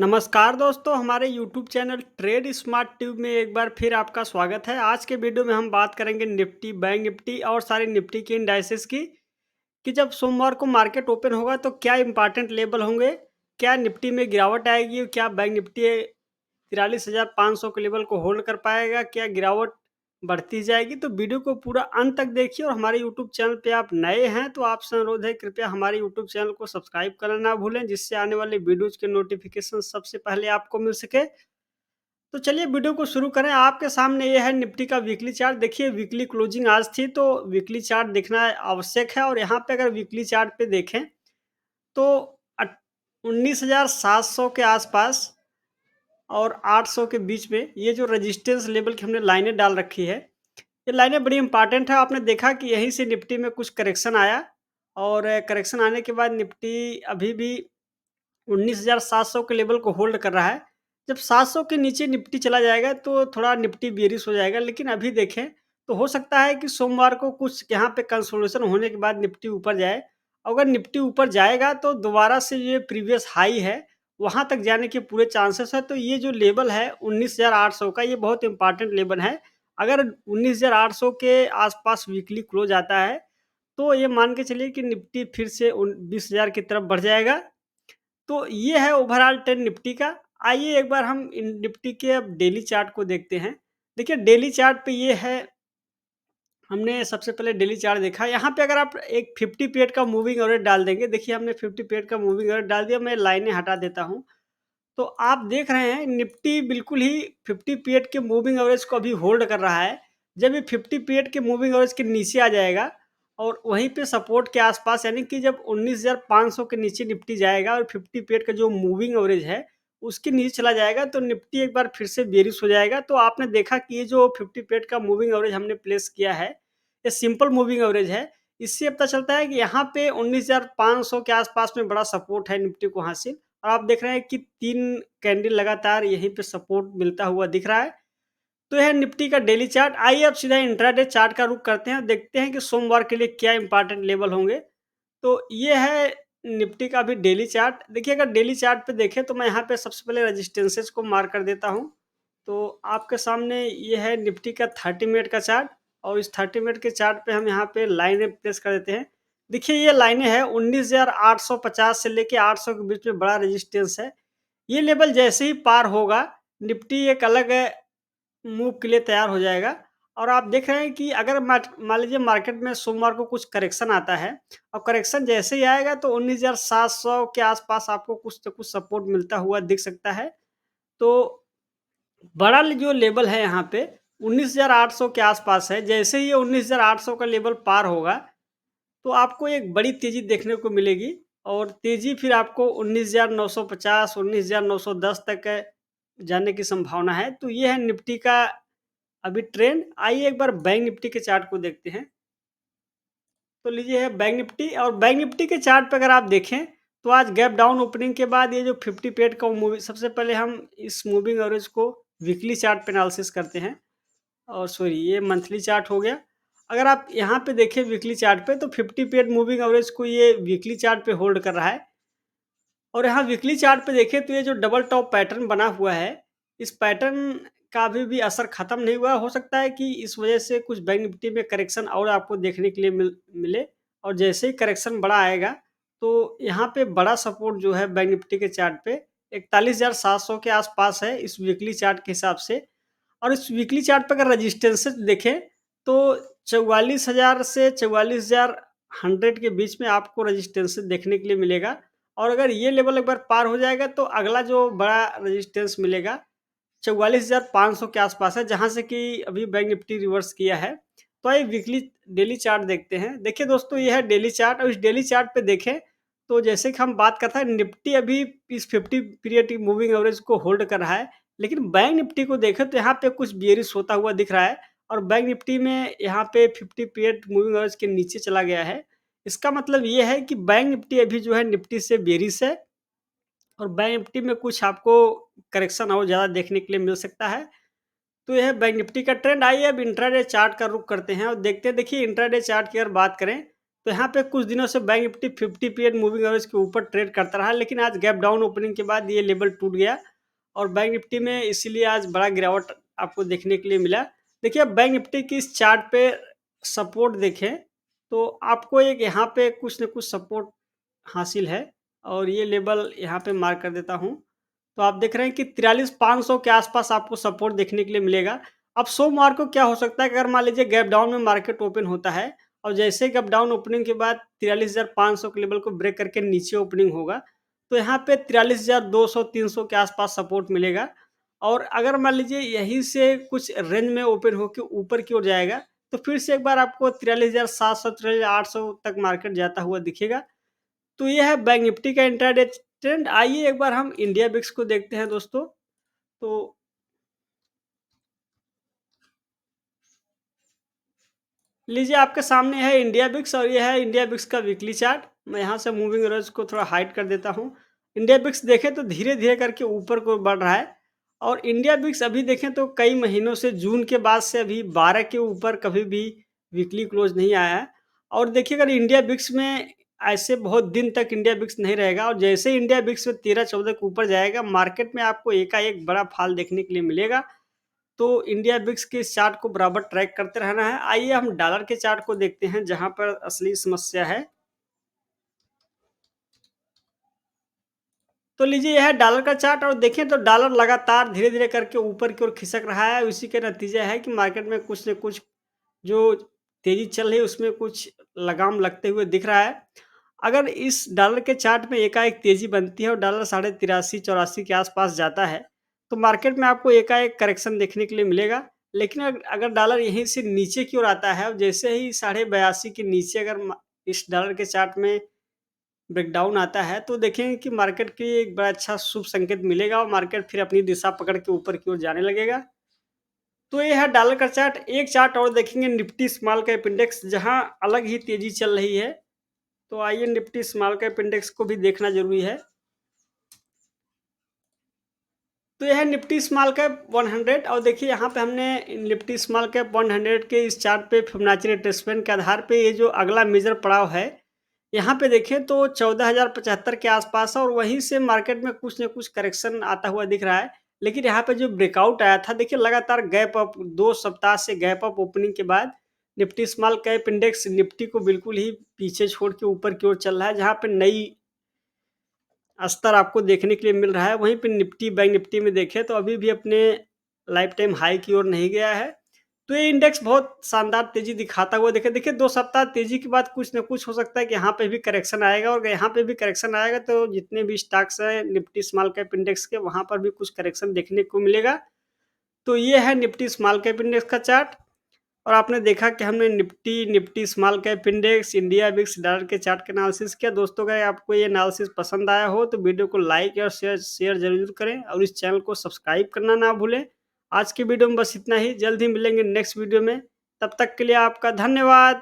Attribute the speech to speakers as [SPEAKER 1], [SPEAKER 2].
[SPEAKER 1] नमस्कार दोस्तों, हमारे YouTube channel trade smart tube में एक बार फिर आपका स्वागत है। आज के वीडियो में हम बात करेंगे निफ्टी, बैंक निफ्टी और सारे निफ्टी के इंडाइसेस की कि जब सोमवार को मार्केट ओपन होगा तो क्या इंपॉर्टेंट लेवल होंगे, क्या निफ्टी में गिरावट आएगी, क्या बैंक निफ्टी 43,500 के लेवल को होल्ड कर पाएगा, क्या गिरावट बढ़ती जाएगी। तो वीडियो को पूरा अंत तक देखिए और हमारे यूट्यूब चैनल पे आप नए हैं तो आपसे अनुरोध है, कृपया हमारे यूट्यूब चैनल को सब्सक्राइब करना ना भूलें, जिससे आने वाले वीडियोज के नोटिफिकेशन सबसे पहले आपको मिल सके। तो चलिए वीडियो को शुरू करें। आपके सामने ये है निफ्टी का वीकली चार्ट। देखिए वीकली क्लोजिंग आज थी तो वीकली चार्ट देखना आवश्यक है, और यहाँ पे अगर वीकली चार्ट पे देखें तो 19,700 के आसपास और 800 के बीच में ये जो रेजिस्टेंस लेवल की हमने लाइनें डाल रखी है, ये लाइनें बड़ी इंपॉर्टेंट है। आपने देखा कि यहीं से निफ्टी में कुछ करेक्शन आया, और करेक्शन आने के बाद निफ्टी अभी भी 19,700 के लेवल को होल्ड कर रहा है। जब 700 के नीचे निफ्टी चला जाएगा तो थोड़ा निफ्टी बेयरिश हो जाएगा, लेकिन अभी देखें तो हो सकता है कि सोमवार को कुछ यहाँ पे कंसोलिडेशन होने के बाद निफ्टी ऊपर जाए। अगर निफ्टी ऊपर जाएगा तो दोबारा से ये प्रीवियस हाई है, वहाँ तक जाने के पूरे चांसेस है। तो ये जो लेवल है 19,800 का, ये बहुत इंपॉर्टेंट लेवल है। अगर 19,800 के आसपास वीकली क्लोज आता है तो ये मान के चलिए कि निफ्टी फिर से 20,000 की तरफ बढ़ जाएगा। तो ये है ओवरऑल ट्रेंड निफ्टी का। आइए एक बार हम इन निफ्टी के अब डेली चार्ट को देखते हैं। देखिए डेली चार्ट पे ये है, हमने सबसे पहले डेली चार्ट देखा। यहाँ पे अगर आप एक 50 पीरियड का मूविंग एवरेज डाल देंगे, देखिए हमने 50 पीरियड का मूविंग एवरेज डाल दिया। मैं लाइनें हटा देता हूँ। तो आप देख रहे हैं निफ्टी बिल्कुल ही 50 पीरियड के मूविंग एवरेज को अभी होल्ड कर रहा है। जब ये 50 पीरियड के मूविंग एवरेज के नीचे आ जाएगा और वहीं पे सपोर्ट के आसपास, यानी कि जब 19,500 के नीचे निफ्टी जाएगा और 50 पीरियड का जो मूविंग एवरेज है उसके नीचे चला जाएगा तो निफ्टी एक बार फिर से बेरिश हो जाएगा। तो आपने देखा कि ये जो 50 पीरियड का मूविंग एवरेज हमने प्लेस किया है, ये सिंपल मूविंग एवरेज है। इससे पता चलता है कि यहाँ पे 19,500 के आसपास में बड़ा सपोर्ट है निफ्टी को हासिल। और आप देख रहे हैं कि 3 कैंडल लगातार यहीं पे सपोर्ट मिलता हुआ दिख रहा है। तो यह है निफ्टी का डेली चार्ट। आइए अब सीधा इंट्राडे चार्ट का रुख करते हैं, देखते हैं कि सोमवार के लिए क्या इंपॉर्टेंट लेवल होंगे। तो ये है निफ्टी का अभी डेली चार्ट। देखिए अगर डेली चार्ट पे देखें तो मैं यहाँ पे सबसे पहले रेजिस्टेंसेस को मार्क कर देता हूँ। तो आपके सामने ये है निफ्टी का 30 मिनट का चार्ट, और इस 30 मिनट के चार्ट पे हम यहाँ पे लाइनें प्लेस कर देते हैं। देखिए ये लाइनें हैं 19,850 से लेके 800 के बीच में बड़ा रेजिस्टेंस है। ये लेवल जैसे ही पार होगा, निफ्टी एक अलग मूव के लिए तैयार हो जाएगा। और आप देख रहे हैं कि अगर मान लीजिए मार्केट में सोमवार को कुछ करेक्शन आता है, और करेक्शन जैसे ही आएगा तो 19,700 के आसपास आपको कुछ न कुछ सपोर्ट मिलता हुआ दिख सकता है। तो बड़ा जो लेवल है यहाँ पे 19,800 के आसपास है। जैसे ही ये 19,800 का लेवल पार होगा तो आपको एक बड़ी तेज़ी देखने को मिलेगी, और तेज़ी फिर आपको 19,950, 19,910 तक जाने की संभावना है। तो ये है निफ्टी का अभी ट्रेंड। आइए एक बार बैंक निफ्टी के चार्ट को देखते हैं। तो लीजिए है बैंक निफ्टी, और बैंक निफ्टी के चार्ट पे अगर आप देखें तो आज गैप डाउन ओपनिंग के बाद ये जो 50 पीरियड का मूवी, सबसे पहले हम इस मूविंग एवरेज को वीकली चार्ट पे एनालिसिस करते हैं। और सॉरी, ये मंथली चार्ट हो गया। अगर आप यहाँ पे देखें वीकली चार्ट पे तो 50 पीरियड मूविंग एवरेज को ये वीकली चार्ट पे होल्ड कर रहा है। और यहाँ वीकली चार्ट पे देखें तो ये जो डबल टॉप पैटर्न बना हुआ है, इस पैटर्न का अभी भी असर खत्म नहीं हुआ। हो सकता है कि इस वजह से कुछ बैंक निफ्टी में करेक्शन और आपको देखने के लिए मिले। और जैसे ही करेक्शन बड़ा आएगा तो यहाँ पे बड़ा सपोर्ट जो है बैंक निफ्टी के चार्ट पे 41,700 के आसपास है इस वीकली चार्ट के हिसाब से। और इस वीकली चार्ट पे अगर रजिस्टेंस देखें तो 44,000 से 44,100 के बीच में आपको रजिस्टेंस देखने के लिए मिलेगा। और अगर ये लेवल एक बार पार हो जाएगा तो अगला जो बड़ा रेजिस्टेंस मिलेगा 44,500 के आसपास है, जहाँ से कि अभी बैंक निफ्टी रिवर्स किया है। तो आइए वीकली डेली चार्ट देखते हैं। देखिए दोस्तों ये है डेली चार्ट, और इस डेली चार्ट पे देखें तो जैसे कि हम बात करते हैं निफ्टी अभी इस 50 पीरियड की मूविंग एवरेज को होल्ड कर रहा है, लेकिन बैंक निफ्टी को देखें तो यहाँ पे कुछ बेयरिश होता हुआ दिख रहा है। और बैंक निफ्टी में यहाँ पे 50 पीरियड मूविंग एवरेज के नीचे चला गया है। इसका मतलब ये है कि बैंक निफ्टी अभी जो है निफ्टी से बेयरिश है, और बैंक निफ्टी में कुछ आपको करेक्शन और ज़्यादा देखने के लिए मिल सकता है। तो यह है बैंक निफ्टी का ट्रेंड। आइए अब इंट्राडे चार्ट का रुख करते हैं और देखते हैं। देखिए इंट्राडे चार्ट की अगर बात करें तो यहाँ पे कुछ दिनों से bank Nifty 50 period moving average के ऊपर ट्रेड करता रहा, लेकिन आज गैप डाउन ओपनिंग के बाद ये लेवल टूट गया और बैंक निफ्टी में इसीलिए आज बड़ा गिरावट आपको देखने के लिए मिला। देखिए, अब बैंक निफ्टी की इस चार्ट पे सपोर्ट देखें तो आपको एक यहाँ पे कुछ न कुछ सपोर्ट हासिल है और ये लेवल यहाँ पे मार्क कर देता हूँ। तो आप देख रहे हैं कि 43,500 के आसपास आपको सपोर्ट देखने के लिए मिलेगा। अब सोमवार को क्या हो सकता है कि अगर मान लीजिए गैप डाउन में मार्केट ओपन होता है और जैसे गैप डाउन ओपनिंग के बाद 43,500 के लेवल को ब्रेक करके नीचे ओपनिंग होगा, तो यहाँ पे 43,200-300 के आसपास सपोर्ट मिलेगा। और अगर मान लीजिए यहीं से कुछ रेंज में ओपन होके ऊपर की ओर जाएगा, तो फिर से एक बार आपको 43,700 43,800 तक मार्केट जाता हुआ दिखेगा। तो ये है बैंक निफ्टी का इंट्राडे ट्रेंड। आइए एक बार हम इंडिया बिक्स को देखते हैं दोस्तों। तो लीजिए, आपके सामने है इंडिया बिक्स और ये है इंडिया बिक्स का वीकली चार्ट। मैं यहाँ से मूविंग एवरेज को थोड़ा हाइड कर देता हूँ। इंडिया बिक्स देखें तो धीरे-धीरे करके ऊपर को बढ़ रहा है और इंडिया बिक्स अभी देखें तो कई महीनों से जून के बाद से अभी 12 के ऊपर कभी भी वीकली क्लोज नहीं आया है। और देखिए, अगर इंडिया बिक्स में ऐसे बहुत दिन तक इंडिया बिक्स नहीं रहेगा और जैसे इंडिया बिक्स में 13-14 के ऊपर जाएगा, मार्केट में आपको एकाएक बड़ा फॉल देखने के लिए मिलेगा। तो इंडिया बिक्स के इस चार्ट को बराबर ट्रैक करते रहना है। आइए हम डॉलर के चार्ट को देखते हैं जहां पर असली समस्या है। तो लीजिए, यह है डॉलर का चार्ट और देखें तो डॉलर लगातार धीरे-धीरे करके ऊपर की ओर खिसक रहा है। इसी का नतीजा है कि मार्केट में कुछ न कुछ जो तेज़ी चल रही है उसमें कुछ लगाम लगते हुए दिख रहा है। अगर इस डॉलर के चार्ट में एकाएक तेज़ी बनती है और डॉलर साढ़े 83-84 के आसपास जाता है, तो मार्केट में आपको एकाएक करेक्शन देखने के लिए मिलेगा। लेकिन अगर डॉलर यहीं से नीचे की ओर आता है और जैसे ही साढ़े 82 के नीचे अगर इस डॉलर के चार्ट में ब्रेकडाउन आता है, तो देखेंगे कि मार्केट के लिए एक बड़ा अच्छा शुभ संकेत मिलेगा और मार्केट फिर अपनी दिशा पकड़ के ऊपर की ओर जाने लगेगा। तो ये है डॉलर का चार्ट। एक चार्ट और देखेंगे निफ्टी स्मॉल कैप इंडेक्स, जहां अलग ही तेजी चल रही है। तो आइए निफ्टी स्मॉल कैप इंडेक्स को भी देखना जरूरी है। तो यह है निफ्टी स्मॉल कैप 100 और देखिए यहाँ पे हमने निफ्टी स्मॉल कैप 100 के इस चार्ट पे फिबोनाची रिट्रेसमेंट के आधार पे ये जो अगला मेजर पड़ाव है, यहाँ पे देखें तो 14,075 के आसपास है और वहीं से मार्केट में कुछ न कुछ करेक्शन आता हुआ दिख रहा है। लेकिन यहाँ पे जो ब्रेकआउट आया था, देखिए लगातार गैप अप 2 सप्ताह से गैप अप ओपनिंग के बाद Nifty small cap index Nifty को बिल्कुल ही पीछे छोड़ के ऊपर की ओर चल रहा है, जहाँ पे नई स्तर आपको देखने के लिए मिल रहा है। वहीं पे निफ्टी बैंक निफ्टी में देखें तो अभी भी अपने लाइफ टाइम हाई की ओर नहीं गया है। तो ये इंडेक्स बहुत शानदार तेज़ी दिखाता हुआ देखिए देखिए 2 सप्ताह तेज़ी के बाद कुछ न कुछ हो सकता है कि यहाँ पे भी करेक्शन आएगा और यहाँ पे भी करेक्शन आएगा तो जितने भी स्टॉक्स हैं निफ्टी स्मॉल कैप इंडेक्स के, वहाँ पर भी कुछ करेक्शन देखने को मिलेगा। तो ये है निफ्टी स्मॉल कैप इंडेक्स का चार्ट और आपने देखा कि हमने Nifty small cap index, India VIX, dollar के चार्ट का एनालिसिस किया। दोस्तों, अगर आपको ये एनालिसिस पसंद आया हो तो वीडियो को लाइक और शेयर ज़रूर करें और इस चैनल को सब्सक्राइब करना ना भूलें। आज की वीडियो में बस इतना ही, जल्द ही मिलेंगे नेक्स्ट वीडियो में। तब तक के लिए आपका धन्यवाद।